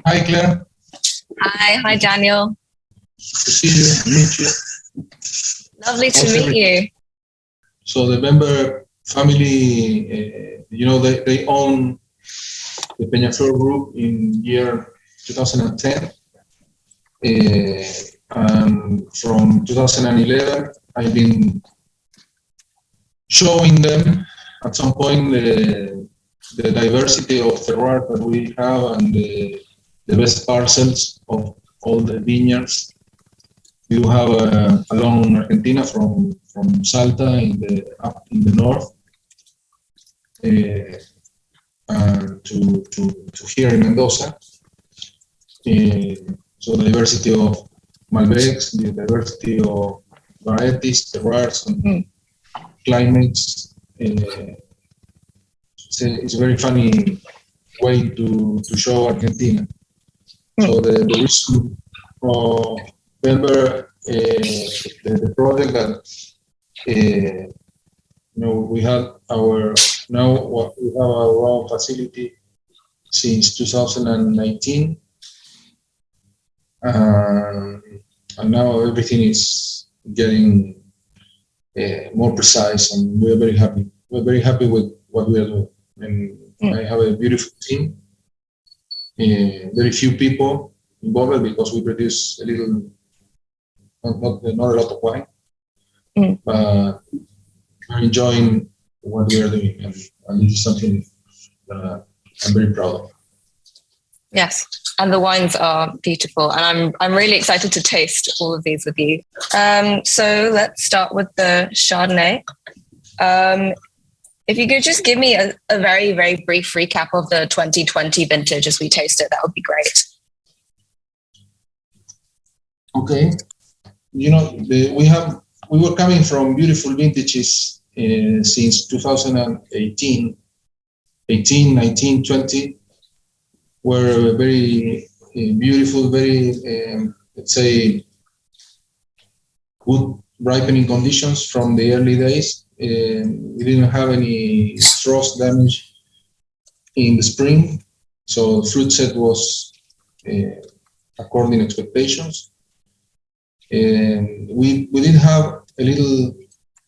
Hi, Claire. Hi, Daniel. To see you, meet you. Lovely to meet you. So the Bemberg family, they own the Peñaflor Group in year 2010. And from 2011, I've been showing them at some point the diversity of terroir that we have and the best parcels of all the vineyards. We do have along Argentina from Salta up in the north and to here in Mendoza. So the diversity of malbecs, the diversity of varieties, terroirs, and climates. It's a very funny way to show Argentina. So the reason for Bemberg, the project that we have our own facility since 2019, and now everything is getting more precise, and we're very happy. We're very happy with what we are doing, and I have a beautiful team. Very few people involved because we produce a little, not a lot of wine, but we're enjoying what we are doing, and this is something that I'm very proud of. Yes, and the wines are beautiful, and I'm really excited to taste all of these with you. So let's start with the Chardonnay. If you could just give me a very, very brief recap of the 2020 vintage as we taste it, that would be great. Okay. We were coming from beautiful vintages since 2018, 18, 19, 20, were very beautiful, very, let's say, good ripening conditions from the early days. We didn't have any frost damage in the spring, so the fruit set was according to expectations. We did have a little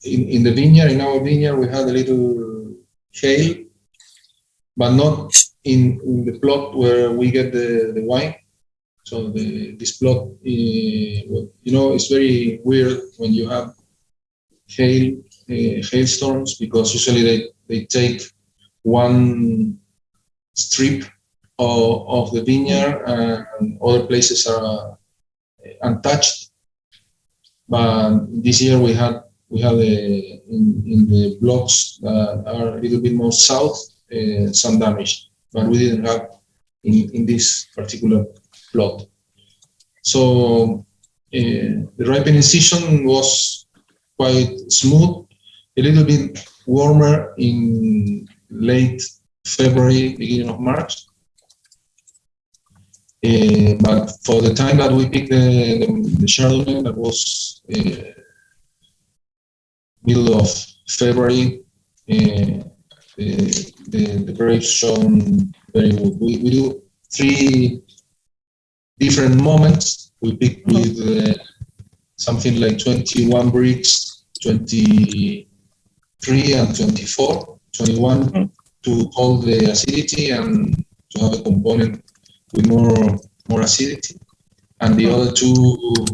in the vineyard. In our vineyard, we had a little hail, but not in the plot where we get the wine. So this plot, it's very weird when you have hailstorms, because usually they take one strip of the vineyard and other places are untouched. But this year we had in the blocks that are a little bit more south some damage, but we didn't have in this particular plot. So the ripening season was quite smooth, a little bit warmer in late February, beginning of March. But for the time that we picked the Chardonnay, that was middle of February, the grapes shown very good. We do 3 different moments. We pick with something like 21 bricks, 23 and 24, 21 to hold the acidity and to have a component with more acidity, and the other 2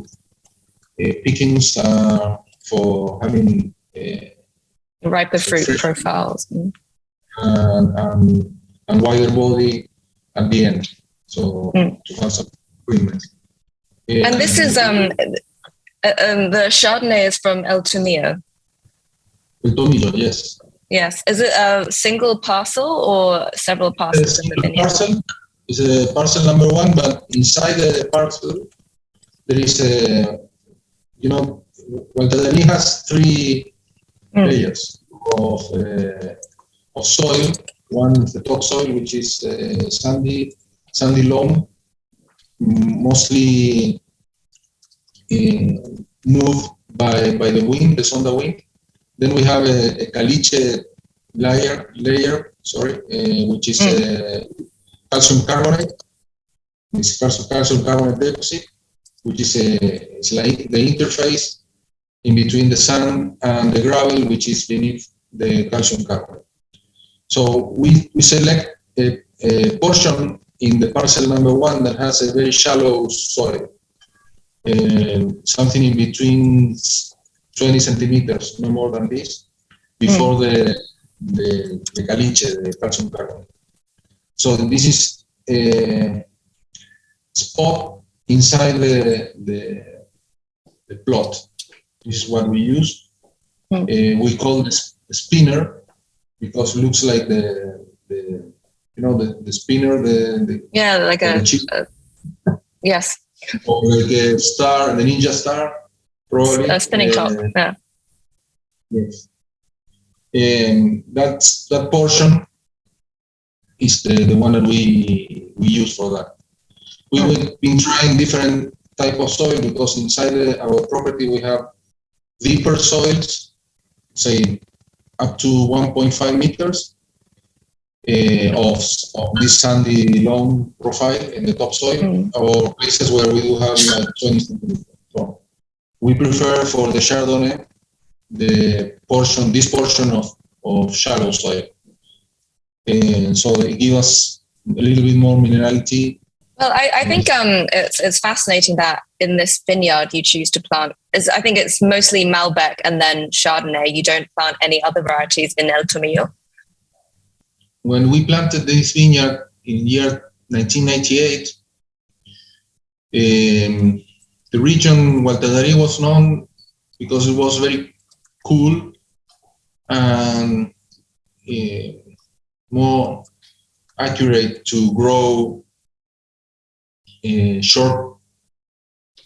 pickings are for having riper fruit profiles and wider body at the end, so to have some agreement. And this is the Chardonnay is from El Tomillo. El Tomillo, yes. Yes. Is it a single parcel or several parcels in the vineyard? Parcel is a parcel number 1, but inside the parcel there is Chardonnay has 3 layers of soil. One is the topsoil, which is sandy loam, mostly moved by the wind, the sonda wind. Then we have a caliche layer, which is calcium carbonate. this calcium carbonate deposit, which is it's like the interface in between the sand and the gravel, which is beneath the calcium carbonate. So we select a portion in the parcel number 1 that has a very shallow soil, something in between 20 centimeters, no more than this, before the caliche, the calcium carbonate. So this is a spot inside the plot. This is what we use. We call this spinner because it looks like the spinner, like a yes, or like a star, the ninja star, probably. A spinning top. Yeah. Yes. That portion is the one that we use for that. We've been trying different type of soil because inside our property we have deeper soils, say up to 1.5 meters of this sandy loam profile in the topsoil, or places where we do have like 20 centimeters. So we prefer for the Chardonnay this portion of shallow soil, and so it gives us a little bit more minerality. Well, I think it's fascinating that in this vineyard you choose to plant. I think it's mostly Malbec and then Chardonnay. You don't plant any other varieties in El Tomillo. When we planted this vineyard in year 1998, the region Gualtadari was known because it was very cool and more accurate to grow short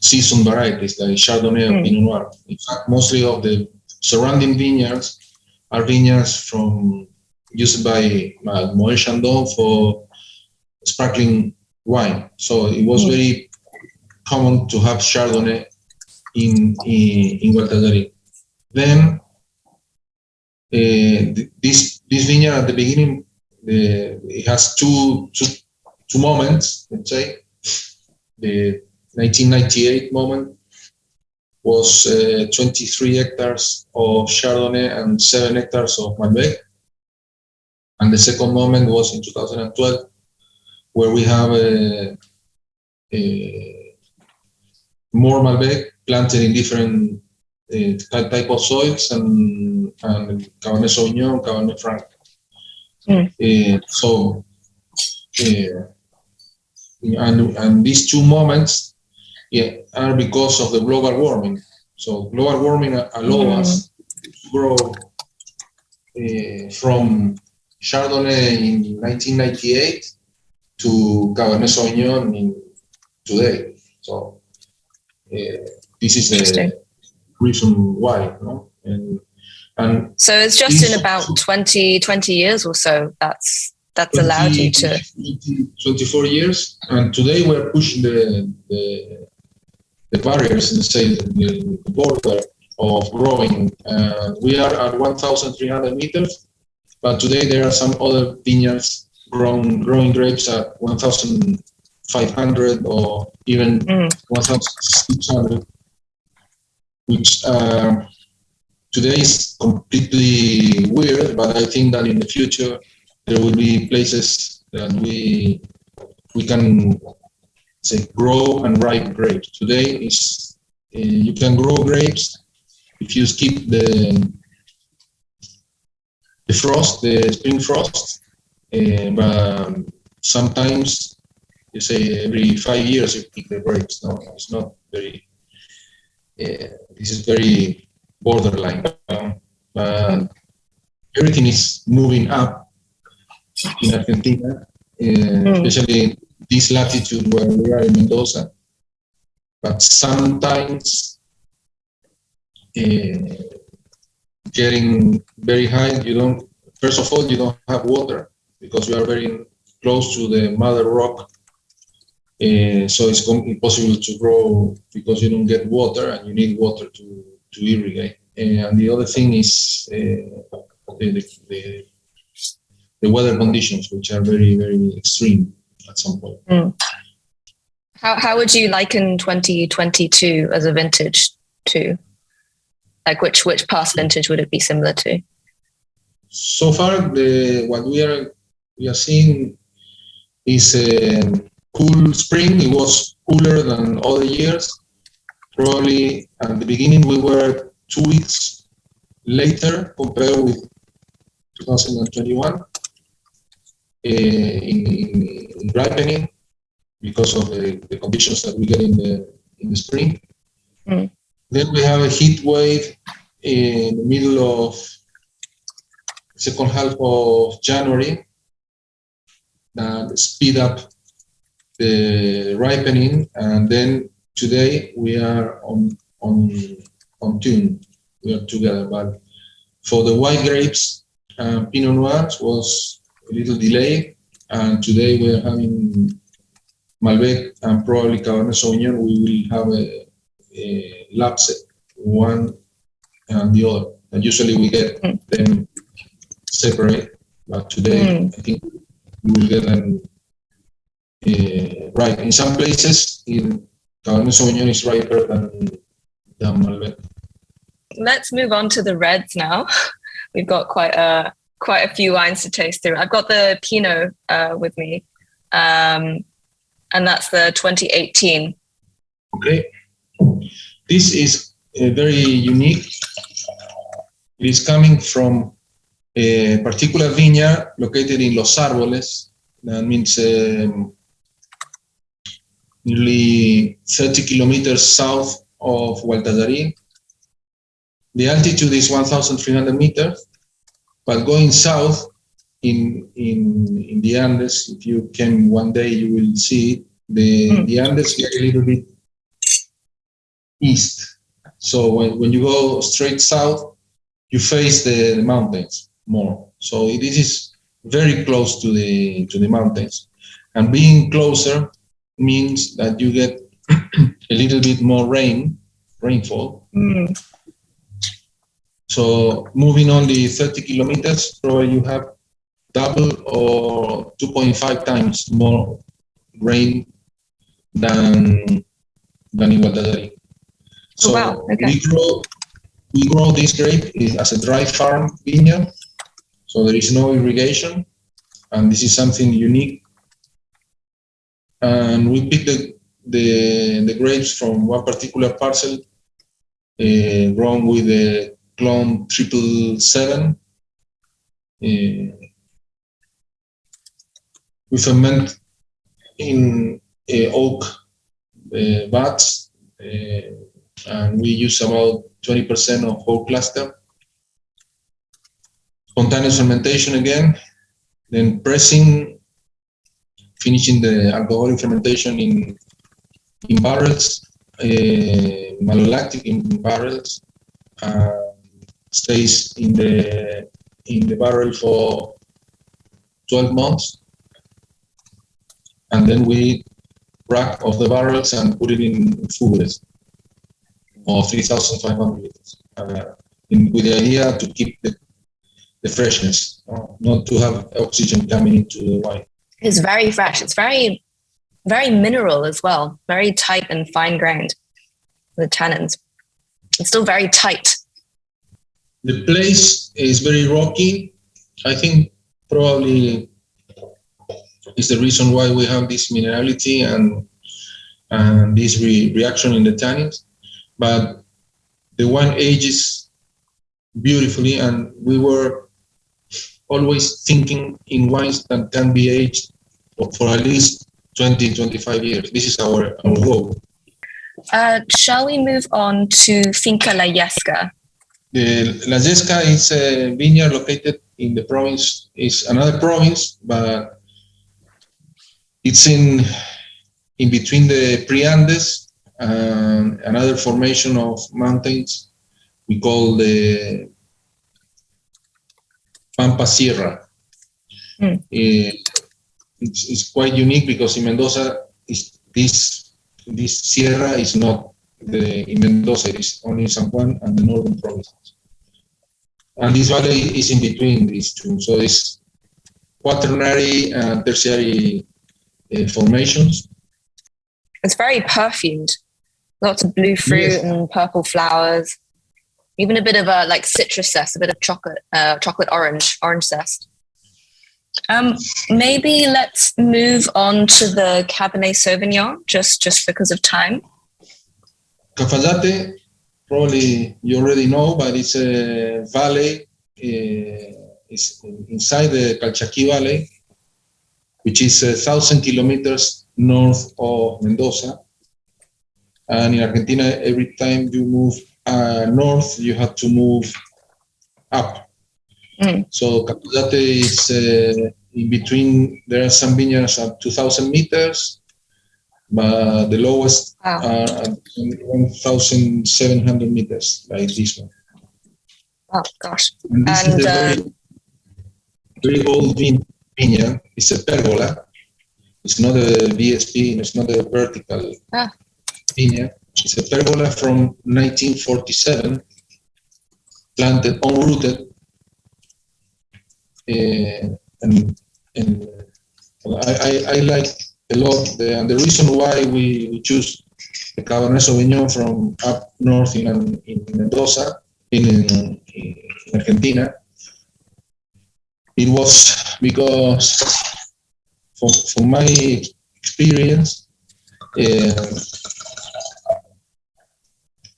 season varieties like Chardonnay or Pinot Noir. In fact, mostly of the surrounding vineyards are vineyards used by Moët Chandon for sparkling wine. So it was very common to have Chardonnay in Gualtadari. Then this vineyard at the beginning, it has two moments, let's say. The 1998 moment was 23 hectares of Chardonnay and 7 hectares of Malbec. And the second moment was in 2012, where we have more Malbec planted in different type of soils and Cabernet Sauvignon, Cabernet Franc. And these two moments are because of the global warming. So global warming allows us to grow from Chardonnay in 1998 to Cabernet Sauvignon in today. So this is the reason why. No? And so it's just in about 20 years or so that's allowed you to 24 years, and today we're pushing the barriers, let's say the border of growing. We are at 1,300 meters, but today there are some other vineyards growing grapes at 1,500 or even 1,600, which today is completely weird, but I think that in the future there will be places that we can say grow and ripe grapes. Today is you can grow grapes if you skip the frost, the spring frost, but sometimes you say every 5 years you pick the grapes. No, it's not very. This is very borderline. But everything is moving up in Argentina, especially this latitude where we are in Mendoza. But sometimes getting very high, first of all, you don't have water because you are very close to the mother rock. So it's impossible to grow because you don't get water and you need water to irrigate. And the other thing is the weather conditions, which are very, very extreme at some point. How would you liken 2022 as a vintage to? Like which past vintage would it be similar to? So far, what we are seeing is a cool spring. It was cooler than other years. Probably at the beginning we were 2 weeks later compared with 2021 in ripening because of the conditions that we get in the spring. Mm. Then we have a heat wave in the middle of second half of January that speed up the ripening, and then today we are on tune. We are together, but for the white grapes, Pinot Noirs was a little delay, and today we are having Malbec and probably Cabernet Sauvignon. We will have a lapse, one and the other. And usually we get them separate, but today I think we will get them ripe. In some places, Cabernet Sauvignon is riper than Malbec. Let's move on to the reds now. We've got quite a few wines to taste through. I've got the Pinot with me, and that's the 2018. Okay. This is very unique. It is coming from a particular vineyard located in Los Arboles. That means nearly 30 kilometers south of Gualtallarí. The altitude is 1,300 meters, but going south in the Andes, if you came one day, you will see it. The Andes get a little bit east. So when you go straight south, you face the mountains more. So this is very close to the mountains, and being closer means that you get a little bit more rainfall. So moving only 30 kilometers, probably you have double or 2.5 times more rain than in Guadalajara. So okay. we grow this grape as a dry farm vineyard, so there is no irrigation, and this is something unique. And we pick the grapes from one particular parcel, grown with the clone 777. We ferment in oak vats, and we use about 20% of whole cluster. Spontaneous fermentation again, then pressing, finishing the alcoholic fermentation in barrels, malolactic in barrels, stays in the barrel for 12 months, and then we rack off the barrels and put it in fubres of 3,500 liters, with the idea to keep the freshness, not to have oxygen coming into the wine. It's very fresh. It's very, very mineral as well. Very tight and fine grained. The tannins. It's still very tight. The place is very rocky. I think probably is the reason why we have this minerality and this reaction in the tannins. But the wine ages beautifully, and we were always thinking in wines that can be aged for at least 20, 25 years. This is our goal. Shall we move on to Finca La Yesca? La Yesca is a vineyard located in the province, is another province, but it's in between the Pre-Andes and another formation of mountains we call the Pampa Sierra. It's quite unique because in Mendoza, this sierra is not in Mendoza, it is only San Juan and the northern provinces. And this valley is in between these two, so it's quaternary and tertiary formations. It's very perfumed. Lots of blue fruit Yes. and purple flowers. Even a bit of a like citrus zest, a bit of chocolate orange zest. Maybe let's move on to the Cabernet Sauvignon, just because of time. Cafayate, probably you already know, but it's a valley. It's inside the Calchaquí Valley, which is 1,000 kilometers north of Mendoza. And in Argentina, every time you move north, you have to move up. So Cafayate is in between. There are some vineyards at 2,000 meters, but the lowest are at 1,700 meters, like this one. Oh gosh! And this is a very, very old vineyard. It's a pergola. It's not a VSP. It's not a vertical vineyard. It's a pergola from 1947, planted unrooted. And I like a lot, and the reason why we choose the Cabernet Sauvignon from up north in Mendoza, in Argentina, it was because, from my experience, this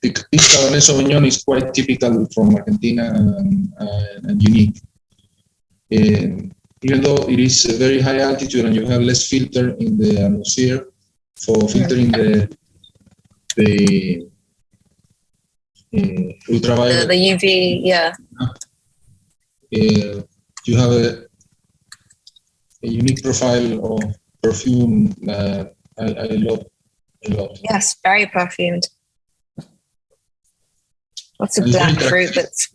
Cabernet Sauvignon is quite typical from Argentina and unique. Even though it is a very high altitude and you have less filter in the atmosphere for filtering the ultraviolet. The UV, yeah. You have a unique profile of perfume that I love a lot. Yes, very perfumed. Lots of black fruit that's...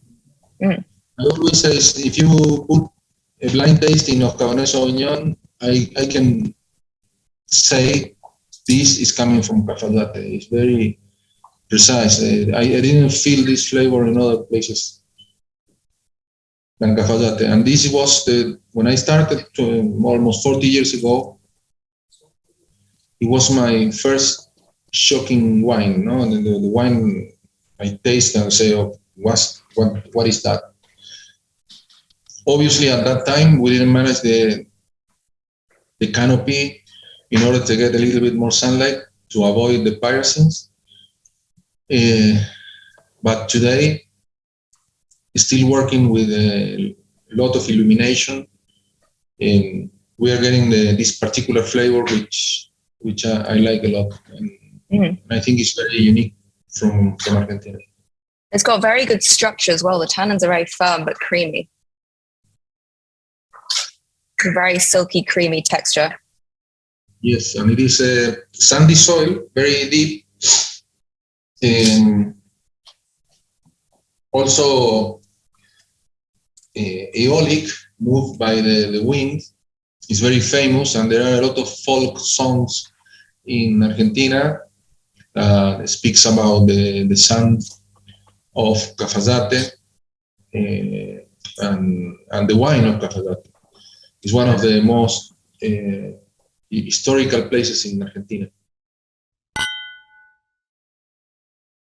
I always say, if you put a blind tasting of Cabernet Sauvignon, I can say this is coming from Cafayate. It's very precise. I didn't feel this flavor in other places than Cafayate. And this was when I started almost 40 years ago, it was my first shocking wine. No? And the wine I taste and say, oh, what is that? Obviously, at that time, we didn't manage the canopy in order to get a little bit more sunlight to avoid the pyrazines. But today, still working with a lot of illumination, and we are getting this particular flavor, which I like a lot, and I think it's very unique from Argentina. It's got very good structure as well. The tannins are very firm but creamy. Very silky, creamy texture. Yes, and it is a sandy soil, very deep. Also, aeolic, moved by the wind, is very famous, and there are a lot of folk songs in Argentina that speaks about the sound of Cafayate and the wine of Cafayate. It's one of the most historical places in Argentina.